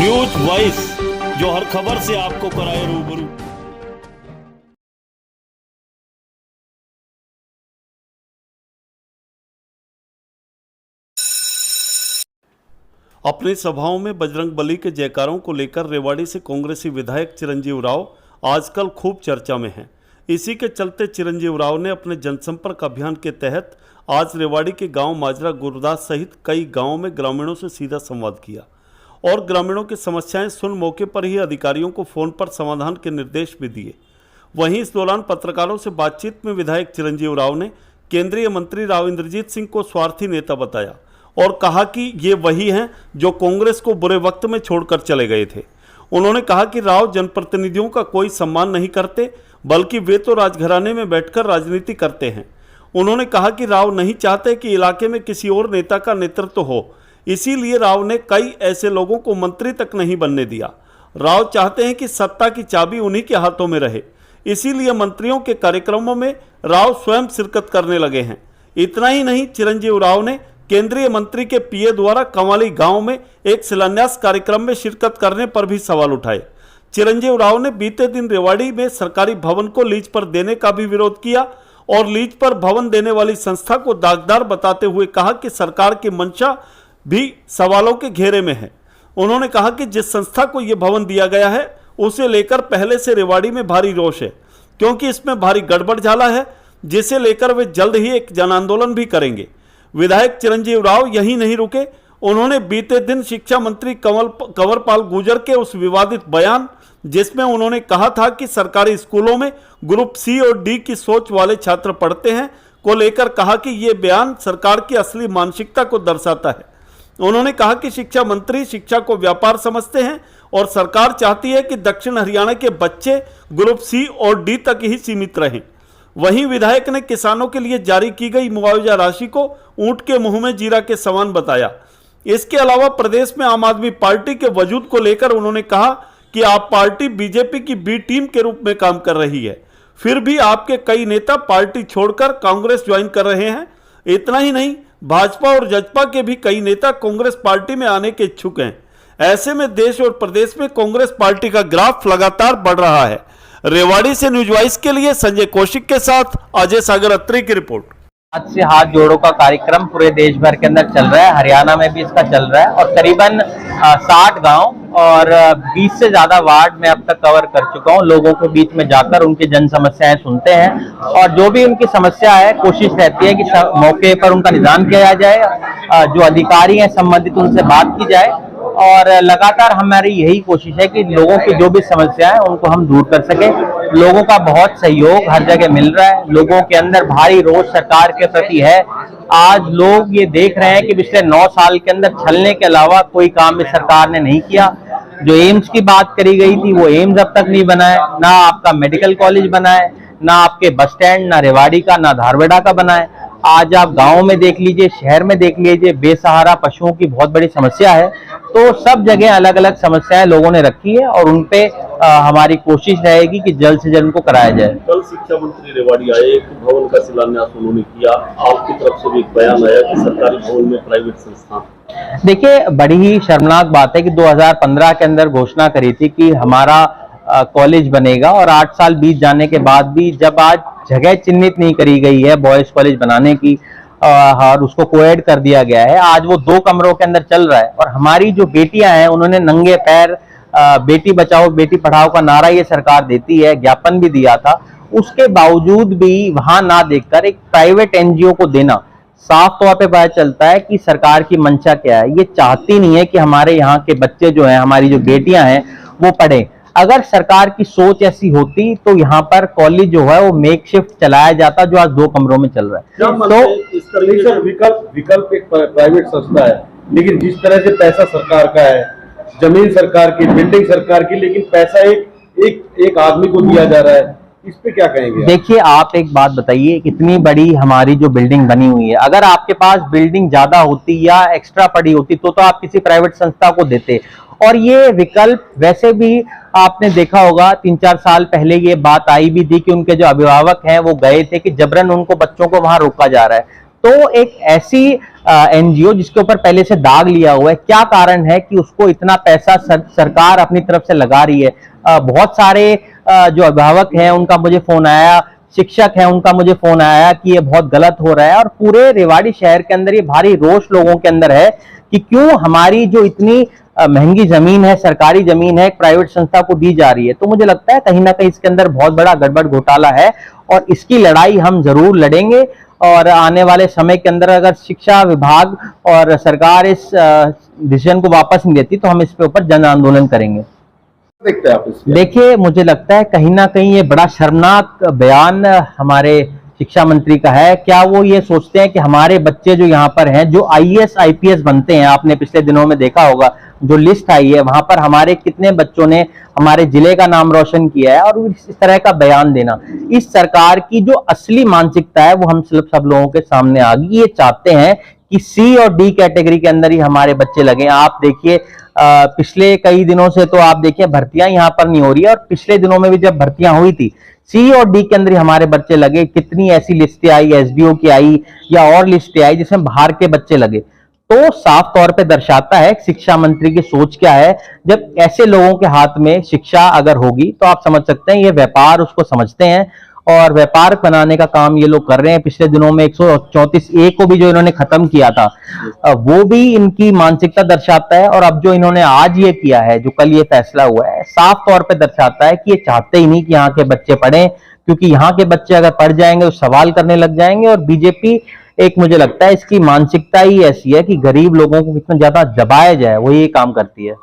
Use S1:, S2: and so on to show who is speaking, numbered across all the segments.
S1: News voice, जो हर खबर से आपको कराए रूबरू। अपनी सभाओं में बजरंगबली के जयकारों को लेकर रेवाड़ी से कांग्रेसी विधायक चिरंजीव राव आजकल खूब चर्चा में हैं। इसी के चलते चिरंजीव राव ने अपने जनसंपर्क अभियान के तहत आज रेवाड़ी के गांव माजरा गुरदास सहित कई गांवों में ग्रामीणों से सीधा संवाद किया और ग्रामीणों की समस्याएं सुन मौके पर ही अधिकारियों को फोन पर समाधान के निर्देश भी दिए। वहीं इस दौरान पत्रकारों से बातचीत में विधायक चिरंजीव राव ने केंद्रीय मंत्री राव इंद्रजीत सिंह को स्वार्थी नेता बताया और कहा कि ये वही हैं जो कांग्रेस को बुरे वक्त में छोड़कर चले गए थे। उन्होंने कहा कि राव जनप्रतिनिधियों का कोई सम्मान नहीं करते, बल्कि वे तो राजघराने में बैठकर राजनीति करते हैं। उन्होंने कहा कि राव नहीं चाहते कि इलाके में किसी और नेता का नेतृत्व हो, इसीलिए राव ने कई ऐसे लोगों को मंत्री तक नहीं बनने दिया। राव चाहते हैं कि सत्ता की चाबी उन्हीं के हाथों में रहे, इसीलिए मंत्रियों के कार्यक्रमों में राव स्वयं शिरकत करने लगे हैं। इतना ही नहीं, चिरंजीव राव ने केंद्रीय मंत्री के पीए द्वारा कंवाली गांव में एक शिलान्यास कार्यक्रम में शिरकत करने पर भी सवाल उठाए। चिरंजीव राव ने बीते दिन रेवाड़ी में सरकारी भवन को लीज पर देने का भी विरोध किया और लीज पर भवन देने वाली संस्था को दागदार बताते हुए कहा कि सरकार की मंशा भी सवालों के घेरे में है। उन्होंने कहा कि जिस संस्था को यह भवन दिया गया है उसे लेकर पहले से रेवाड़ी में भारी रोष है, क्योंकि इसमें भारी गड़बड़ झाला है, जिसे लेकर वे जल्द ही एक जन आंदोलन भी करेंगे। विधायक चिरंजीव राव यही नहीं रुके, उन्होंने बीते दिन शिक्षा मंत्री कंवरपाल गुर्जर के उस विवादित बयान, जिसमें उन्होंने कहा था कि सरकारी स्कूलों में ग्रुप सी और डी की सोच वाले छात्र पढ़ते हैं, को लेकर कहा कि यह बयान सरकार की असली मानसिकता को दर्शाता है। उन्होंने कहा कि शिक्षा मंत्री शिक्षा को व्यापार समझते हैं और सरकार चाहती है कि दक्षिण हरियाणा के बच्चे ग्रुप सी और डी तक ही सीमित रहें। वहीं विधायक ने किसानों के लिए जारी की गई मुआवजा राशि को ऊंट के मुंह में जीरा के समान बताया। इसके अलावा प्रदेश में आम आदमी पार्टी के वजूद को लेकर उन्होंने कहा कि आप पार्टी बीजेपी की बी टीम के रूप में काम कर रही है, फिर भी आपके कई नेता पार्टी छोड़कर कांग्रेस ज्वाइन कर रहे हैं। इतना ही नहीं, भाजपा और जजपा के भी कई नेता कांग्रेस पार्टी में आने के इच्छुक हैं। ऐसे में देश और प्रदेश में कांग्रेस पार्टी का ग्राफ लगातार बढ़ रहा है। रेवाड़ी से न्यूज वॉइस के लिए संजय कौशिक के साथ अजय सागर अत्री की रिपोर्ट।
S2: हाथ से हाथ जोड़ो का कार्यक्रम पूरे देश भर के अंदर चल रहा है, हरियाणा में भी इसका चल रहा है और करीबन 60 गांव और 20 से ज्यादा वार्ड में अब तक कवर कर चुका हूं। लोगों के बीच में जाकर उनकी जन समस्याएं सुनते हैं और जो भी उनकी समस्या है कोशिश रहती है कि मौके पर उनका निदान किया जाए, जो अधिकारी हैं संबंधित उनसे बात की जाए और लगातार हमारी यही कोशिश है कि लोगों की जो भी समस्या है उनको हम दूर कर सके। लोगों का बहुत सहयोग हर जगह मिल रहा है, लोगों के अंदर भारी रोष सरकार के प्रति है। आज लोग ये देख रहे हैं कि पिछले 9 साल के अंदर छलने के अलावा कोई काम इस सरकार ने नहीं किया। जो एम्स की बात करी गई थी वो एम्स अब तक नहीं बना है, ना आपका मेडिकल कॉलेज बना है, ना आपके बस स्टैंड, ना रेवाड़ी का, ना धारवेड़ा का बना है। आज आप गांव में देख लीजिए, शहर में देख लीजिए, बेसहारा पशुओं की बहुत बड़ी समस्या है। तो सब जगह अलग अलग समस्याएं लोगों ने रखी है और उनपे हमारी कोशिश रहेगी कि जल्द से जल्द उनको कराया जाए।
S1: कल शिक्षा मंत्री रेवाड़ी आए, एक भवन का शिलान्यास उन्होंने किया, आपकी तरफ से भी एक बयान आया कि सरकारी भवन में प्राइवेट संस्थान।
S2: देखिए, बड़ी ही शर्मनाक बात है कि 2015 के अंदर घोषणा करी थी कि हमारा कॉलेज बनेगा और 8 साल बीत जाने के बाद भी जब आज जगह चिन्हित नहीं करी गई है बॉयज कॉलेज बनाने की और उसको कोएड कर दिया गया है, आज वो 2 कमरों के अंदर चल रहा है और हमारी जो बेटियां हैं उन्होंने नंगे पैर बेटी बचाओ बेटी पढ़ाओ का नारा ये सरकार देती है, ज्ञापन भी दिया था, उसके बावजूद भी वहां ना देखकर एक प्राइवेट एनजीओ को देना, साफ तौर पे पता चलता है कि सरकार की मंशा क्या है। ये चाहती नहीं है कि हमारे यहाँ के बच्चे जो हैं, हमारी जो बेटियां हैं वो पढ़ें। अगर सरकार की सोच ऐसी होती तो यहाँ पर कॉलेज जो है वो मेकशिफ्ट चलाया जाता, जो आज 2 कमरों में चल रहा है।
S3: तो इस तरीके से विकल्प एक प्राइवेट संस्था है, लेकिन जिस तरह से पैसा सरकार का है, जमीन सरकार की, बिल्डिंग सरकार की, लेकिन पैसा एक आदमी को दिया जा रहा है, इस पे क्या कहेंगे?
S2: देखिए, आप एक बात बताइए, इतनी बड़ी हमारी जो बिल्डिंग बनी हुई है, अगर आपके पास बिल्डिंग ज्यादा होती या एक्स्ट्रा पड़ी होती तो आप किसी प्राइवेट संस्था को देते। और ये विकल्प वैसे भी आपने देखा होगा 3-4 साल पहले ये बात आई भी थी कि उनके जो अभिभावक हैं वो गए थे कि जबरन उनको बच्चों को वहां रोका जा रहा है। तो एक ऐसी एनजीओ जिसके ऊपर पहले से दाग लिया हुआ है, क्या कारण है कि उसको इतना पैसा सरकार अपनी तरफ से लगा रही है? बहुत सारे जो अभिभावक हैं उनका मुझे फोन आया, शिक्षक हैं उनका मुझे फोन आया कि ये बहुत गलत हो रहा है, और पूरे रेवाड़ी शहर के अंदर ये भारी रोष लोगों के अंदर है कि क्यों हमारी जो इतनी महंगी जमीन है, सरकारी जमीन है, एक प्राइवेट संस्था को दी जा रही है। तो मुझे लगता है कहीं ना कहीं इसके अंदर बहुत बड़ा गड़बड़ घोटाला है, और इसकी लड़ाई हम जरूर लड़ेंगे। और आने वाले समय के अंदर अगर शिक्षा विभाग और सरकार इस डिसीजन को वापस नहीं लेती तो हम इस पे ऊपर जन आंदोलन करेंगे।
S3: देखते हैं आप इसमें?
S2: देखिए, मुझे लगता है कहीं ना कहीं ये बड़ा शर्मनाक बयान हमारे शिक्षा मंत्री का है। क्या वो ये सोचते हैं कि हमारे बच्चे जो यहाँ पर हैं, जो आईएएस आईपीएस बनते हैं, आपने पिछले दिनों में देखा होगा जो लिस्ट आई है वहां पर हमारे कितने बच्चों ने हमारे जिले का नाम रोशन किया है, और इस तरह का बयान देना, इस सरकार की जो असली मानसिकता है वो हम सब लोगों के सामने आ गई। ये चाहते हैं कि सी और डी कैटेगरी के अंदर ही हमारे बच्चे लगे। आप देखिए, पिछले कई दिनों से तो आप देखिए भर्तियां यहाँ पर नहीं हो रही है, और पिछले दिनों में भी जब भर्तियां हुई थी सी और डी के अंदर ही हमारे बच्चे लगे। कितनी ऐसी लिस्टें आई, एसडीओ की आई या और लिस्टें आई जिसमें बाहर के बच्चे लगे। तो साफ तौर पे दर्शाता है शिक्षा मंत्री की सोच क्या है। जब ऐसे लोगों के हाथ में शिक्षा अगर होगी तो आप समझ सकते हैं ये व्यापार उसको समझते हैं, और व्यापार बनाने का काम ये लोग कर रहे हैं। पिछले दिनों में 134A को भी जो इन्होंने खत्म किया था वो भी इनकी मानसिकता दर्शाता है, और अब जो इन्होंने आज ये किया है, जो कल ये फैसला हुआ है, साफ तौर पे दर्शाता है कि ये चाहते ही नहीं कि यहाँ के बच्चे पढ़ें, क्योंकि यहाँ के बच्चे अगर पढ़ जाएंगे तो सवाल करने लग जाएंगे। और बीजेपी एक, मुझे लगता है इसकी मानसिकता ही ऐसी है कि गरीब लोगों को कितना ज्यादा दबाया जाए, वो ये काम करती है।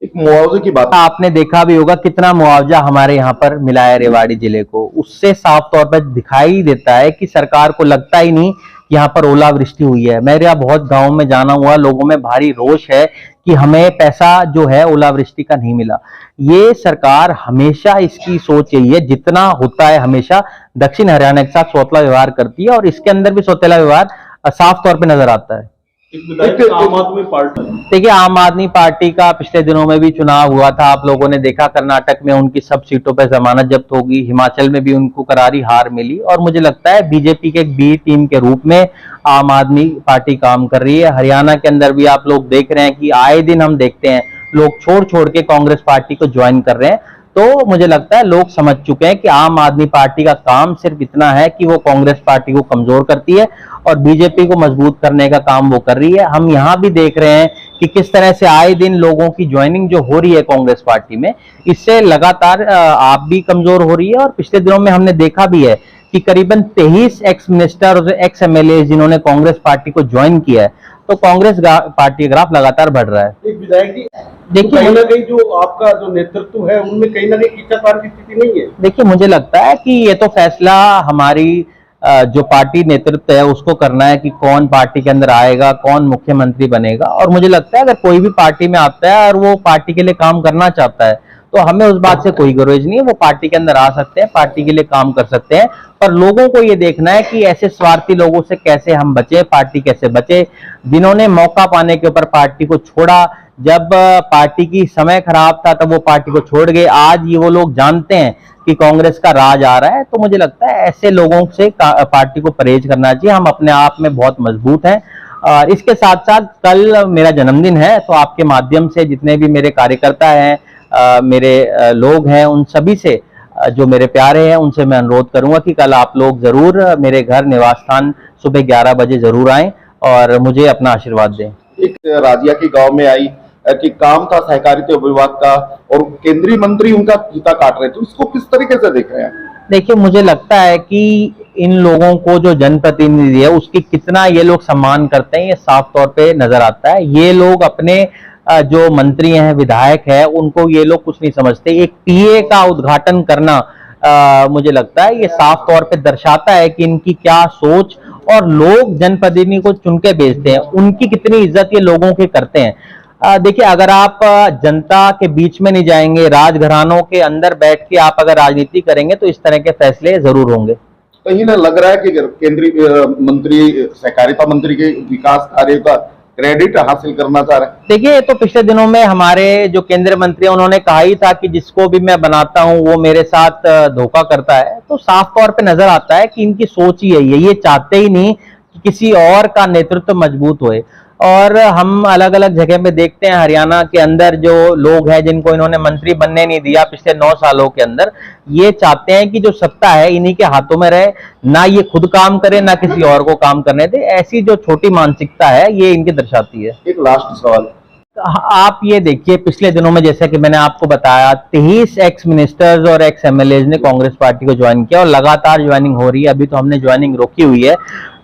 S3: एक मुआवजे की बात
S2: आपने देखा भी होगा कितना मुआवजा हमारे यहाँ पर मिला है रेवाड़ी जिले को, उससे साफ तौर पर दिखाई देता है कि सरकार को लगता ही नहीं कि यहाँ पर ओलावृष्टि हुई है। मेरे यहाँ बहुत गांव में जाना हुआ, लोगों में भारी रोष है कि हमें पैसा जो है ओलावृष्टि का नहीं मिला। ये सरकार हमेशा इसकी सोच यही है, जितना होता है हमेशा दक्षिण हरियाणा के साथ सौतेला व्यवहार करती है, और इसके अंदर भी सौतेला व्यवहार साफ तौर पर नजर आता है।
S3: आम आदमी पार्टी,
S2: देखिए, आम आदमी पार्टी का पिछले दिनों में भी चुनाव हुआ था, आप लोगों ने देखा। कर्नाटक में उनकी सब सीटों पर जमानत जब्त होगी, हिमाचल में भी उनको करारी हार मिली, और मुझे लगता है बीजेपी के एक बी टीम के रूप में आम आदमी पार्टी काम कर रही है। हरियाणा के अंदर भी आप लोग देख रहे हैं कि आए दिन हम देखते हैं लोग छोड़ छोड़ के कांग्रेस पार्टी को ज्वाइन कर रहे हैं। तो मुझे लगता है लोग समझ चुके हैं कि आम आदमी पार्टी का काम सिर्फ इतना है कि वो कांग्रेस पार्टी को कमजोर करती है और बीजेपी को मजबूत करने का काम वो कर रही है। हम यहाँ भी देख रहे हैं कि किस तरह से आए दिन लोगों की ज्वाइनिंग जो हो रही है कांग्रेस पार्टी में, इससे लगातार आप भी कमजोर हो रही है। और पिछले दिनों में हमने देखा भी है कि करीबन 23 एक्स मिनिस्टर और एक्स एमएलए जिन्होंने कांग्रेस पार्टी को ज्वाइन किया है, तो कांग्रेस पार्टी ग्राफ लगातार बढ़ रहा है।
S3: एक विधायक जी,
S2: देखिए,
S3: कहीं ना कहीं जो आपका जो नेतृत्व है उनमें कहीं ना कहीं खींचातान की स्थिति नहीं है?
S2: देखिए, मुझे लगता है कि ये तो फैसला हमारी जो पार्टी नेतृत्व है उसको करना है कि कौन पार्टी के अंदर आएगा, कौन मुख्यमंत्री बनेगा। और मुझे लगता है अगर कोई भी पार्टी में आता है और वो पार्टी के लिए काम करना चाहता है तो हमें उस बात से कोई गुरेज नहीं है, वो पार्टी के अंदर आ सकते हैं, पार्टी के लिए काम कर सकते हैं। पर लोगों को ये देखना है कि ऐसे स्वार्थी लोगों से कैसे हम बचे, पार्टी कैसे बचे, जिन्होंने मौका पाने के ऊपर पार्टी को छोड़ा। जब पार्टी की समय खराब था तब वो पार्टी को छोड़ गए, आज ये वो लोग जानते हैं कि कांग्रेस का राज आ रहा है। तो मुझे लगता है ऐसे लोगों से पार्टी को परहेज करना चाहिए। हम अपने आप में बहुत मजबूत हैं। और इसके साथ साथ कल मेरा जन्मदिन है, तो आपके माध्यम से जितने भी मेरे कार्यकर्ता हैं, मेरे लोग हैं, उन सभी से जो मेरे प्यारे हैं उनसे मैं अनुरोध करूंगा कि कल आप लोग जरूर मेरे घर निवास स्थान सुबह 11 बजे जरूर आएं और मुझे अपना आशीर्वाद दें।
S4: एक राजिया के गांव में आई कि काम था सहकारिता विभाग का और केंद्रीय मंत्री उनका फीता काट रहे थे, उसको किस तरीके से देख रहे हैं?
S2: देखिए, मुझे लगता है कि इन लोगों को जो जनप्रतिनिधि है उसकी कितना ये लोग सम्मान करते हैं, ये साफ तौर पे नजर आता है। ये लोग अपने जो मंत्री हैं, विधायक हैं, उनको ये लोग कुछ नहीं समझते। एक पीए का उद्घाटन करना मुझे लगता है ये साफ तौर पे दर्शाता है कि इनकी क्या सोच, और लोग जनप्रतिनिधि को चुन के भेजते हैं, उनकी कितनी इज्जत ये लोगों के करते हैं। देखिए, अगर आप जनता के बीच में नहीं जाएंगे, राजघरानों के अंदर बैठ के आप अगर राजनीति करेंगे तो इस तरह के फैसले जरूर होंगे।
S4: कहीं ना लग रहा है कि केंद्रीय मंत्री सहकारिता मंत्री के विकास कार्य का क्रेडिट हासिल करना चाह रहे हैं।
S2: देखिए, तो पिछले दिनों में हमारे जो केंद्रीय मंत्री उन्होंने कहा ही था कि जिसको भी मैं बनाता हूं वो मेरे साथ धोखा करता है। तो साफ तौर पे नजर आता है कि इनकी सोच ही यही है, ये चाहते ही नहीं किसी और का नेतृत्व मजबूत होए। और हम अलग अलग जगह पे देखते हैं, हरियाणा के अंदर जो लोग हैं जिनको इन्होंने मंत्री बनने नहीं दिया पिछले 9 सालों के अंदर, ये चाहते हैं कि जो सत्ता है इन्हीं के हाथों में रहे, ना ये खुद काम करे ना किसी और को काम करने दे। ऐसी जो छोटी मानसिकता है ये इनकी दर्शाती है।
S4: एक लास्ट सवाल,
S2: आप ये देखिए, पिछले दिनों में जैसा कि मैंने आपको बताया, 23 एक्स मिनिस्टर्स और एक्स एमएलएज ने कांग्रेस पार्टी को ज्वाइन किया और लगातार ज्वाइनिंग हो रही है। अभी तो हमने ज्वाइनिंग रोकी हुई है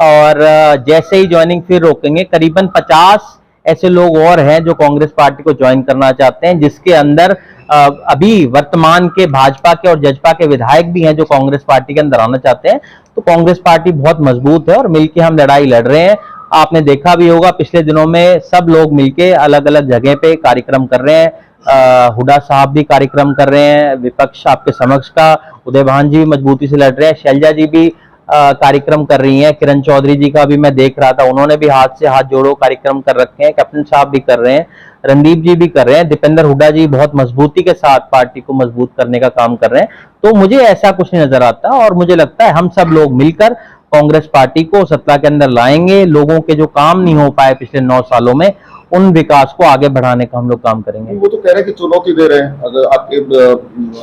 S2: और जैसे ही ज्वाइनिंग फिर रोकेंगे, करीबन 50 ऐसे लोग और हैं जो कांग्रेस पार्टी को ज्वाइन करना चाहते हैं, जिसके अंदर अभी वर्तमान के भाजपा के और जजपा के विधायक भी हैं जो कांग्रेस पार्टी के अंदर आना चाहते हैं। तो कांग्रेस पार्टी बहुत मजबूत है और मिलकर हम लड़ाई लड़ रहे हैं। आपने देखा भी होगा पिछले दिनों में सब लोग मिलके अलग अलग जगह पे कार्यक्रम कर रहे हैं। हुड्डा साहब भी कार्यक्रम कर रहे हैं, विपक्ष आपके समक्ष का उदय भान जी भी मजबूती से लड़ रहे हैं, शैलजा जी भी कार्यक्रम कर रही हैं, किरण चौधरी जी का भी मैं देख रहा था, उन्होंने भी हाथ से हाथ जोड़ो कार्यक्रम कर रखे हैं, कैप्टन साहब भी कर रहे हैं, रणदीप जी भी कर रहे हैं, दीपेंद्र हुड्डा जी बहुत मजबूती के साथ पार्टी को मजबूत करने का काम कर रहे हैं। तो मुझे ऐसा कुछ नहीं नजर आता और मुझे लगता है हम सब लोग मिलकर कांग्रेस पार्टी को सत्ता के अंदर लाएंगे। लोगों के जो काम नहीं हो पाए पिछले 9 सालों में, उन विकास को आगे बढ़ाने का हम लोग काम करेंगे।
S4: वो तो कह रहे हैं कि चुनौती दे रहे हैं। अगर आपके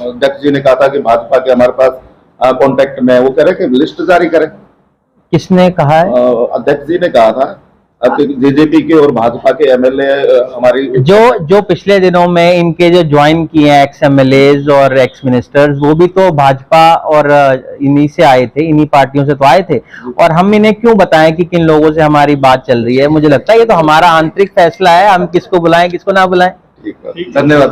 S4: अध्यक्ष जी ने कहा था कि भाजपा के हमारे पास कांटेक्ट में है, वो कह रहे हैं कि लिस्ट जारी करें।
S2: किसने कहा है?
S4: अध्यक्ष जी ने कहा था बीजेपी के और भाजपा के एमएलए हमारी
S2: जो पिछले दिनों में इनके जो ज्वाइन किए हैं एक्स एमएलएज और एक्स मिनिस्टर्स, वो भी तो भाजपा और इन्हीं से आए थे, इन्हीं पार्टियों से तो आए थे। और हम इन्हें क्यों बताएं कि किन लोगों से हमारी बात चल रही है? मुझे लगता है ये तो हमारा आंतरिक फैसला है, हम किसको बुलाएं किसको ना बुलाएं।
S4: ठीक है, धन्यवाद।